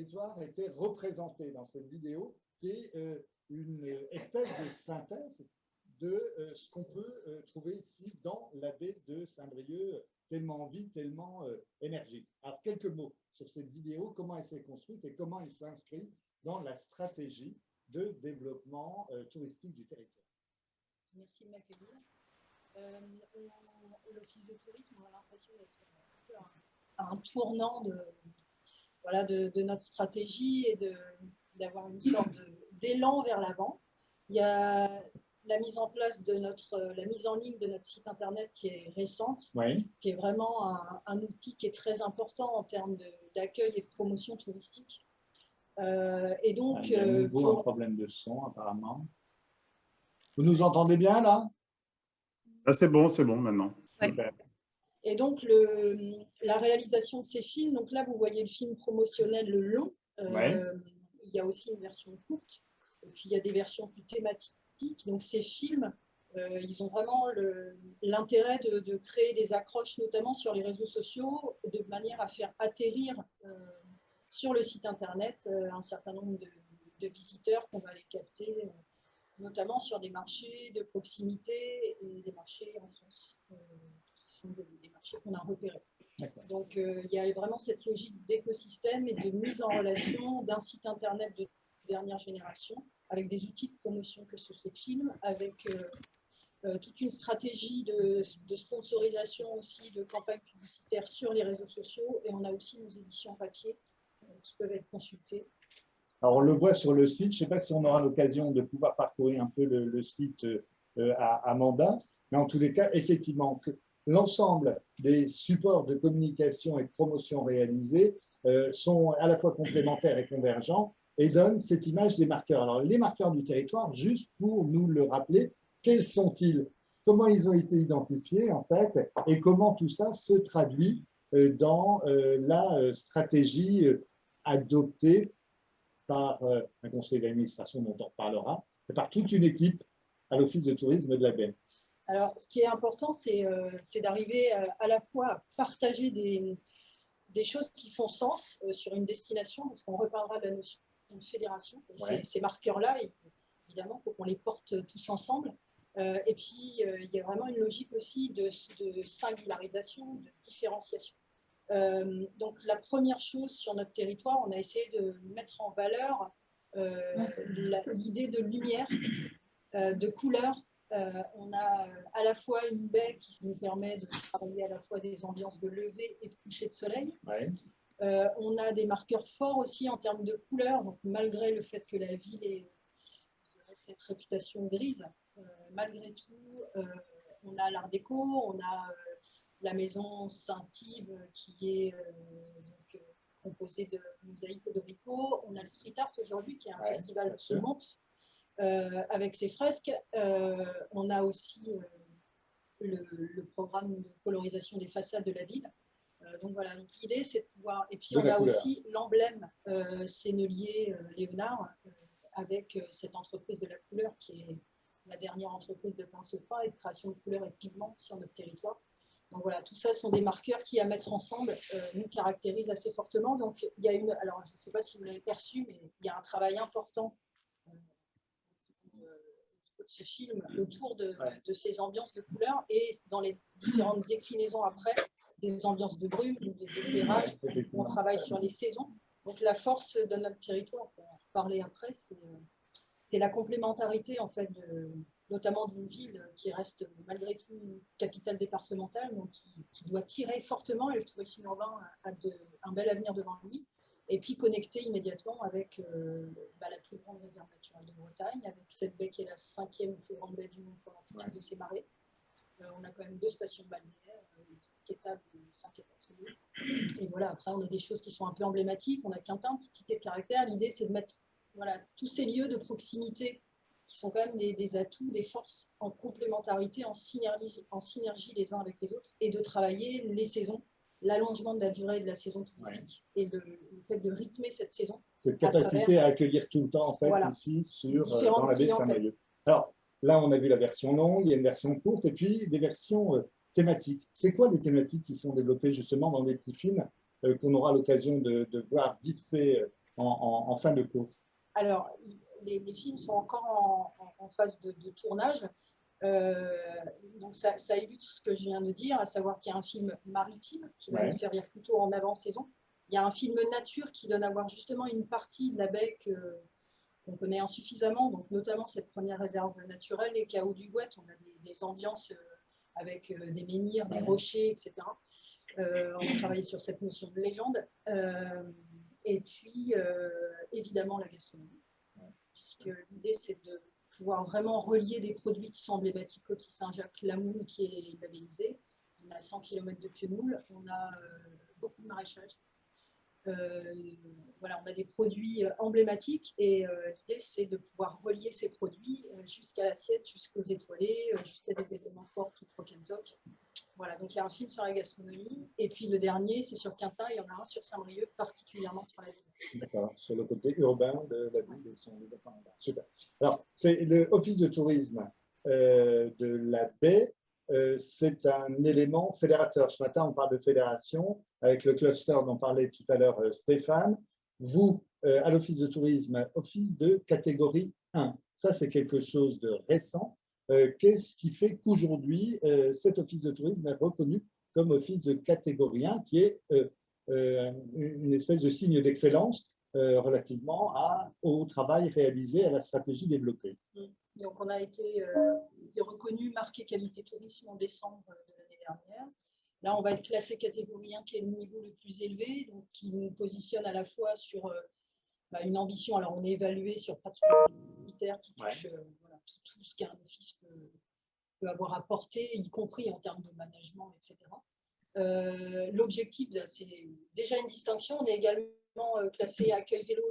territoire était représenté dans cette vidéo, qui est une espèce de synthèse de ce qu'on peut trouver ici dans la baie de Saint-Brieuc, tellement vide, tellement énergique. Alors, quelques mots sur cette vidéo, comment elle s'est construite et comment elle s'inscrit dans la stratégie de développement touristique du territoire. Merci de m'accueillir. L'Office de tourisme, on a l'impression d'être un tournant de notre stratégie et d'avoir une sorte d'élan vers l'avant. Il y a la mise en place la mise en ligne de notre site internet qui est récente, oui, qui est vraiment un outil qui est très important en termes d'accueil et de promotion touristique. Et donc, il y a à nouveau un problème de son apparemment. Vous nous entendez bien là? Ah, c'est bon maintenant. Ouais. Et donc, la réalisation de ces films, donc là, vous voyez le film promotionnel, le long. Ouais. Il y a aussi une version courte, et puis il y a des versions plus thématiques. Donc, ces films, ils ont vraiment l'intérêt de créer des accroches, notamment sur les réseaux sociaux, de manière à faire atterrir sur le site internet un certain nombre de visiteurs qu'on va aller capter, notamment sur des marchés de proximité et des marchés en France, qui sont des marchés qu'on a repérés. Donc, il y a vraiment cette logique d'écosystème et de mise en relation d'un site internet de dernière génération avec des outils de promotion que sont ces films, avec toute une stratégie de sponsorisation aussi, de campagne publicitaire sur les réseaux sociaux, et on a aussi nos éditions papier qui peuvent être consultées. Alors, on le voit sur le site. Je ne sais pas si on aura l'occasion de pouvoir parcourir un peu le site à mandat, mais en tous les cas, effectivement, que l'ensemble des supports de communication et de promotion réalisés sont à la fois complémentaires et convergents et donnent cette image des marqueurs. Alors, les marqueurs du territoire, juste pour nous le rappeler, quels sont-ils? Comment ils ont été identifiés, en fait, et comment tout ça se traduit dans la stratégie adoptée par un conseil d'administration dont on reparlera, et par toute une équipe à l'Office de tourisme de la baie. Alors, ce qui est important, c'est d'arriver à la fois à partager des choses qui font sens sur une destination, parce qu'on reparlera de la notion de fédération. Ouais. Ces marqueurs-là, évidemment, il faut qu'on les porte tous ensemble. Et puis, il y a vraiment une logique aussi de singularisation, de différenciation. Donc, la première chose sur notre territoire, on a essayé de mettre en valeur l'idée de lumière, de couleur. On a à la fois une baie qui nous permet de travailler à la fois des ambiances de lever et de coucher de soleil. Ouais. On a des marqueurs forts aussi en termes de couleur, donc malgré le fait que la ville ait cette réputation grise, malgré tout, on a l'art déco, on a la maison Saint-Yves qui est composée de mosaïques d'orico. On a le street art aujourd'hui qui est un festival qui monte avec ses fresques. On a aussi le programme de colorisation des façades de la ville. Donc voilà, donc l'idée c'est de pouvoir. Et puis on a aussi l'emblème Sennelier Léonard avec cette entreprise de la couleur qui est la dernière entreprise de pinceau fin et de création de couleurs et de pigments sur notre territoire. Donc voilà, tout ça sont des marqueurs qui, à mettre ensemble, nous caractérisent assez fortement. Donc il y a alors je ne sais pas si vous l'avez perçu, mais il y a un travail important de ce film autour de ces ambiances de couleurs et dans les différentes déclinaisons après, des ambiances de brume, des éclairages, on travaille sur les saisons. Donc la force de notre territoire, on va en reparler après, c'est la complémentarité en fait, notamment d'une ville qui reste malgré tout une capitale départementale, donc qui doit tirer fortement, et le tourisme urbain a un bel avenir devant lui. Et puis connecté immédiatement avec la plus grande réserve naturelle de Bretagne, avec cette baie qui est la 5e plus grande baie du monde pour l'entretien de ses marées. On a quand même 2 stations balnéaires, Quétable et Saint-Quay-Patriot. Et voilà, après on a des choses qui sont un peu emblématiques. On a Quintin, petite cité de caractère. L'idée c'est de mettre tous ces lieux de proximité qui sont quand même des atouts, des forces en complémentarité, en synergie les uns avec les autres, et de travailler les saisons, l'allongement de la durée de la saison touristique et le fait de rythmer cette saison. Cette capacité à accueillir tout le temps, en fait, ici, dans la baie de Saint-Brieuc. Alors, là, on a vu la version longue, il y a une version courte, et puis des versions thématiques. C'est quoi les thématiques qui sont développées justement dans des petits films qu'on aura l'occasion de voir vite fait en fin de course? Alors, les films sont encore en phase de tournage. Donc, ça illustre ce que je viens de dire, à savoir qu'il y a un film maritime qui va nous servir plutôt en avant-saison. Il y a un film nature qui donne à voir justement une partie de la baie qu'on connaît insuffisamment, donc notamment cette première réserve naturelle, les Caos du Gouët. On a des ambiances avec des menhirs, des rochers, etc. On a travaillé sur cette notion de légende. Et puis, évidemment, la gastronomie, puisque l'idée, c'est de pouvoir vraiment relier des produits qui sont emblématiques, Coquille Saint-Jacques, la moule qui est labellisée. On a 100 km de pieux de moule, on a beaucoup de maraîchage. Voilà, on a des produits emblématiques et l'idée, c'est de pouvoir relier ces produits jusqu'à l'assiette, jusqu'aux étoilés, jusqu'à des éléments forts type rock and talk. Voilà, donc il y a un film sur la gastronomie, et puis le dernier, c'est sur Quintin, il y en a un sur Saint-Brieuc, particulièrement sur la ville. D'accord, sur le côté urbain de la ville et son développement. Super. Alors, c'est le Office de tourisme de la baie, c'est un élément fédérateur. Ce matin, on parle de fédération avec le cluster dont parlait tout à l'heure Stéphane. Vous, à l'Office de tourisme, office de catégorie 1. Ça, c'est quelque chose de récent. Qu'est-ce qui fait qu'aujourd'hui, cet office de tourisme est reconnu comme office de catégorie 1, qui est une espèce de signe d'excellence relativement au travail réalisé, à la stratégie développée? Donc, on a été reconnu marqué qualité tourisme en décembre de l'année dernière. Là, on va être classé catégorie 1, qui est le niveau le plus élevé, donc qui nous positionne à la fois sur une ambition. Alors, on est évalué sur pratiquement des critères qui touchent voilà, tout ce qu'un office peut avoir apporté, y compris en termes de management, etc. L'objectif, c'est déjà une distinction. On est également classé accueil vélo,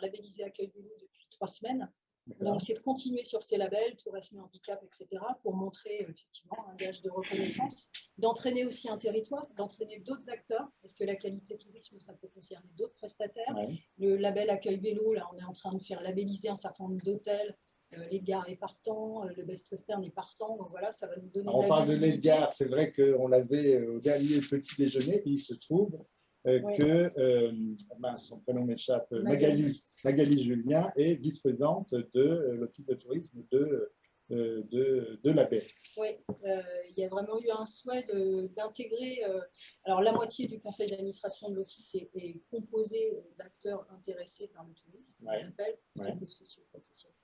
labellisé accueil vélo depuis 3 semaines. Donc, c'est de continuer sur ces labels, tourisme et handicap, etc., pour montrer effectivement un gage de reconnaissance, d'entraîner aussi un territoire, d'entraîner d'autres acteurs, parce que la qualité tourisme, ça peut concerner d'autres prestataires. Le label accueil vélo, là, on est en train de faire labelliser un certain nombre d'hôtels. L'Edgar est partant, le Best Western est partant, donc voilà, ça va nous donner. Alors, on parle de l'Edgar, c'est vrai qu'on l'avait au dernier petit déjeuner, et il se trouve que son prénom m'échappe, Magali Julien est vice-présidente de l'Office de tourisme de la baie. Oui, il y a vraiment eu un souhait d'intégrer. Alors, la moitié du conseil d'administration de l'Office est composé d'acteurs intéressés par le tourisme, on appelle, plutôt que socio-professionnels.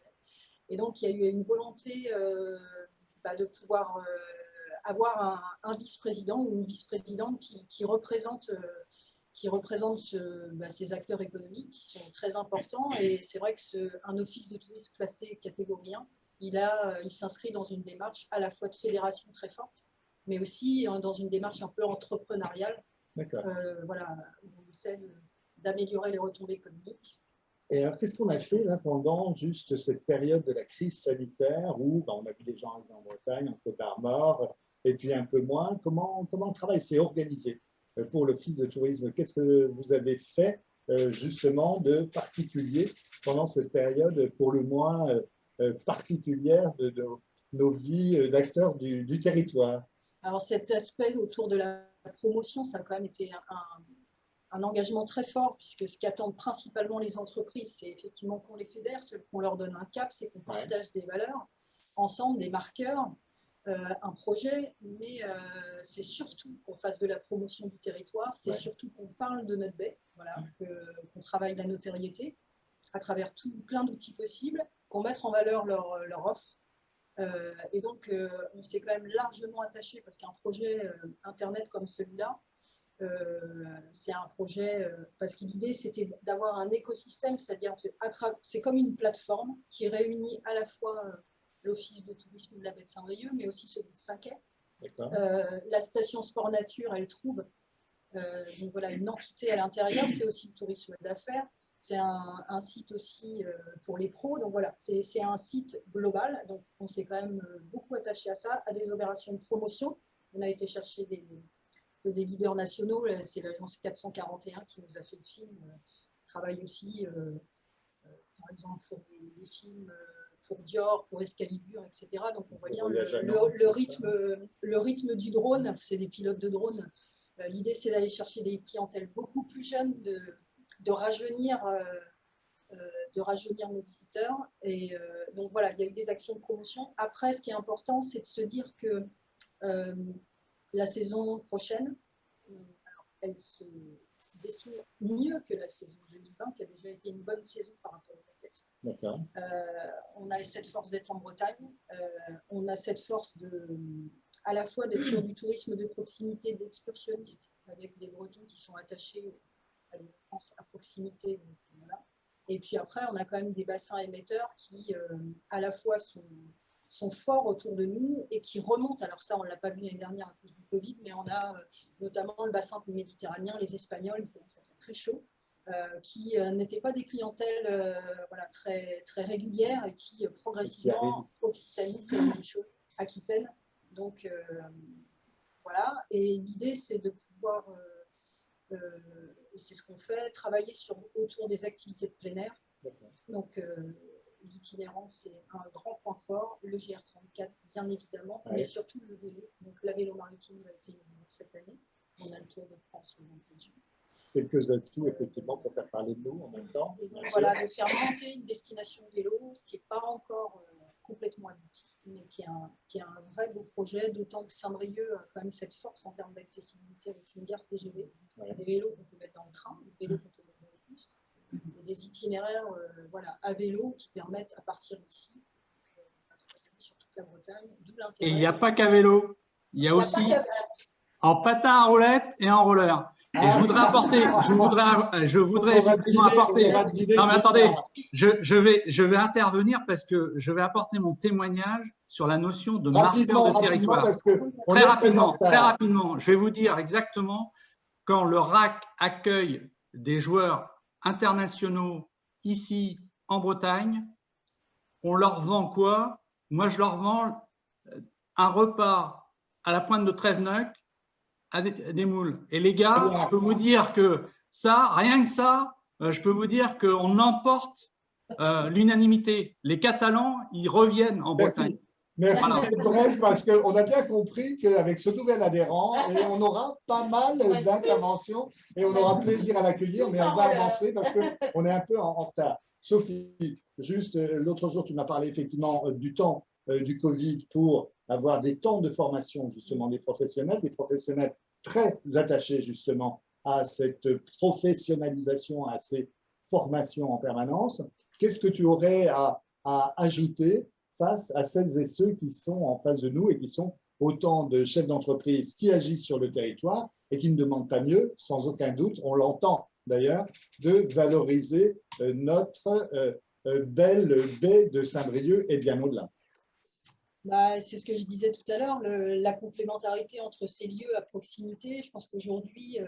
Et donc, il y a eu une volonté de pouvoir avoir un vice-président ou une vice-présidente qui représente ces acteurs économiques qui sont très importants. Et c'est vrai qu'un office de tourisme classé catégorie 1, il s'inscrit dans une démarche à la fois de fédération très forte, mais aussi dans une démarche un peu entrepreneuriale. Voilà, où on essaie d'améliorer les retombées économiques. Et alors, qu'est-ce qu'on a fait là pendant juste cette période de la crise sanitaire où on a vu les gens arriver en Bretagne, en Côte d'Armor, et puis un peu moins? Comment le travail s'est organisé pour l'Office de tourisme? Qu'est-ce que vous avez fait justement de particulier pendant cette période pour le moins particulière de nos vies d'acteurs du territoire? Alors, cet aspect autour de la promotion, ça a quand même été un engagement très fort, puisque ce qu'attendent principalement les entreprises, c'est effectivement qu'on les fédère, c'est qu'on leur donne un cap, c'est qu'on partage des valeurs ensemble, des marqueurs, un projet, mais c'est surtout qu'on fasse de la promotion du territoire, c'est surtout qu'on parle de notre baie, voilà, qu'on travaille la notoriété à travers plein d'outils possibles, qu'on mette en valeur leur offre. Et donc, on s'est quand même largement attaché, parce qu'un projet Internet comme celui-là, c'est un projet, parce que l'idée c'était d'avoir un écosystème, c'est-à-dire que c'est comme une plateforme qui réunit à la fois l'Office de tourisme de la baie de Saint-Brieuc, mais aussi celui de Saint-Quay. La station Sport Nature, elle trouve donc voilà, une entité à l'intérieur, c'est aussi le tourisme d'affaires, c'est un site aussi pour les pros, donc voilà, c'est un site global, donc on s'est quand même beaucoup attaché à ça, à des opérations de promotion. On a été chercher des leaders nationaux, c'est l'agence 441 qui nous a fait le film, qui travaille aussi, par exemple, pour des films pour Dior, pour Excalibur, etc. Donc on voit bien le rythme du drone, c'est des pilotes de drone. L'idée, c'est d'aller chercher des clientèles beaucoup plus jeunes rajeunir nos visiteurs. Et donc voilà, il y a eu des actions de promotion. Après, ce qui est important, c'est de se dire que la saison prochaine, alors, elle se dessine mieux que la saison 2020, qui a déjà été une bonne saison par rapport au contexte. On a cette force d'être en Bretagne, on a cette force à la fois d'être sur du tourisme de proximité, d'excursionnistes, avec des Bretons qui sont attachés à la France à proximité. Donc, voilà. Et puis après, on a quand même des bassins émetteurs qui, à la fois, sont forts autour de nous et qui remontent. Alors ça, on ne l'a pas vu l'année dernière à cause du Covid, mais on a notamment le bassin méditerranéen, les Espagnols, qui commencent à faire très chaud, qui n'étaient pas des clientèles voilà, très, très régulières et qui progressivement, Occitanie, c'est la même chose, Aquitaine. Donc voilà, et l'idée, c'est de pouvoir, c'est ce qu'on fait, travailler autour des activités de plein air. Donc l'itinérance, c'est un grand point fort, le GR34 bien évidemment, mais surtout le vélo. Donc la vélo maritime a été inaugurée cette année. On a le Tour de France le 27 juin. Quelques atouts effectivement pour faire parler de nous en même temps. Et donc voilà, de faire monter une destination vélo, ce qui n'est pas encore complètement abouti, mais qui est un vrai beau projet, d'autant que Saint-Brieuc a quand même cette force en termes d'accessibilité avec une gare TGV, des vélos qu'on peut mettre dans le train, des vélos qu'on peut mettre dans le bus, et des itinéraires voilà, à vélo qui permettent à partir d'ici sur toute la Bretagne, d'où l'intérêt. Et il n'y a pas qu'à vélo, il y a aussi en patin à roulette et en roller. Et je voudrais apporter, je voudrais effectivement apporter. Non mais attendez, je vais intervenir parce que je vais apporter mon témoignage sur la notion de marqueur de territoire. Très rapidement, je vais vous dire exactement quand le RAC accueille des joueurs internationaux ici en Bretagne, on leur vend quoi? Moi, je leur vends un repas à la pointe de Tréveneuc avec des moules. Et les gars, je peux vous dire que ça, rien que ça, je peux vous dire qu'on emporte l'unanimité. Les Catalans, ils reviennent en Bretagne. Merci d'être bref, parce qu'on a bien compris qu'avec ce nouvel adhérent, on aura pas mal d'interventions et on aura plaisir à l'accueillir, mais on va avancer parce qu'on est un peu en retard. Sophie, juste l'autre jour, tu m'as parlé effectivement du temps du Covid pour avoir des temps de formation justement des professionnels très attachés justement à cette professionnalisation, à ces formations en permanence. Qu'est-ce que tu aurais à ajouter face à celles et ceux qui sont en face de nous et qui sont autant de chefs d'entreprise qui agissent sur le territoire et qui ne demandent pas mieux, sans aucun doute, on l'entend d'ailleurs, de valoriser notre belle baie de Saint-Brieuc et bien au-delà. Bah, c'est ce que je disais tout à l'heure, la complémentarité entre ces lieux à proximité. Je pense qu'aujourd'hui,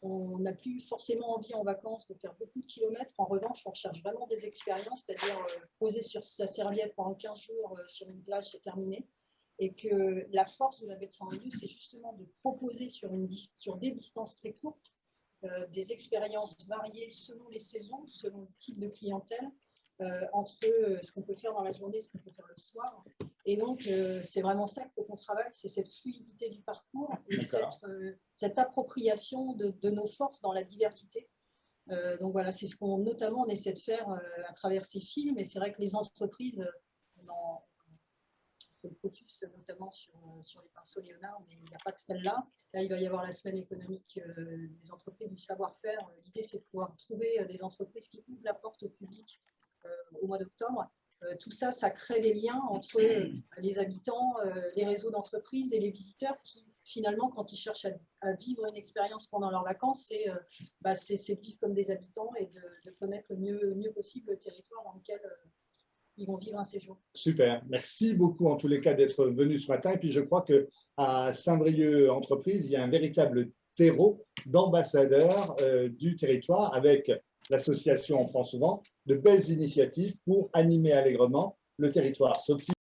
on n'a plus forcément envie en vacances de faire beaucoup de kilomètres. En revanche, on cherche vraiment des expériences, c'est-à-dire poser sur sa serviette pendant 15 jours sur une plage, c'est terminé. Et que la force de la baie de Saint-Brieuc, c'est justement de proposer sur des distances très courtes des expériences variées selon les saisons, selon le type de clientèle, entre ce qu'on peut faire dans la journée et ce qu'on peut faire le soir. Et donc, c'est vraiment ça qu'il faut qu'on travaille, c'est cette fluidité du parcours et cette appropriation de nos forces dans la diversité. Donc voilà, c'est ce qu'on notamment on essaie de faire à travers ces films. Et c'est vrai que les entreprises, on fait le focus notamment sur les pinceaux Léonard, mais il n'y a pas que celle-là. Là, il va y avoir la semaine économique des entreprises du savoir-faire. L'idée, c'est de pouvoir trouver des entreprises qui ouvrent la porte au public au mois d'octobre. Tout ça, ça crée des liens entre les habitants, les réseaux d'entreprises et les visiteurs qui, finalement, quand ils cherchent à vivre une expérience pendant leurs vacances, c'est de vivre comme des habitants et de connaître le mieux possible le territoire dans lequel ils vont vivre un séjour. Super. Merci beaucoup, en tous les cas, d'être venu ce matin. Et puis, je crois qu'à Saint-Brieuc Entreprise, il y a un véritable terreau d'ambassadeurs du territoire avec l'association, on prend souvent, de belles initiatives pour animer allègrement le territoire. Sophie.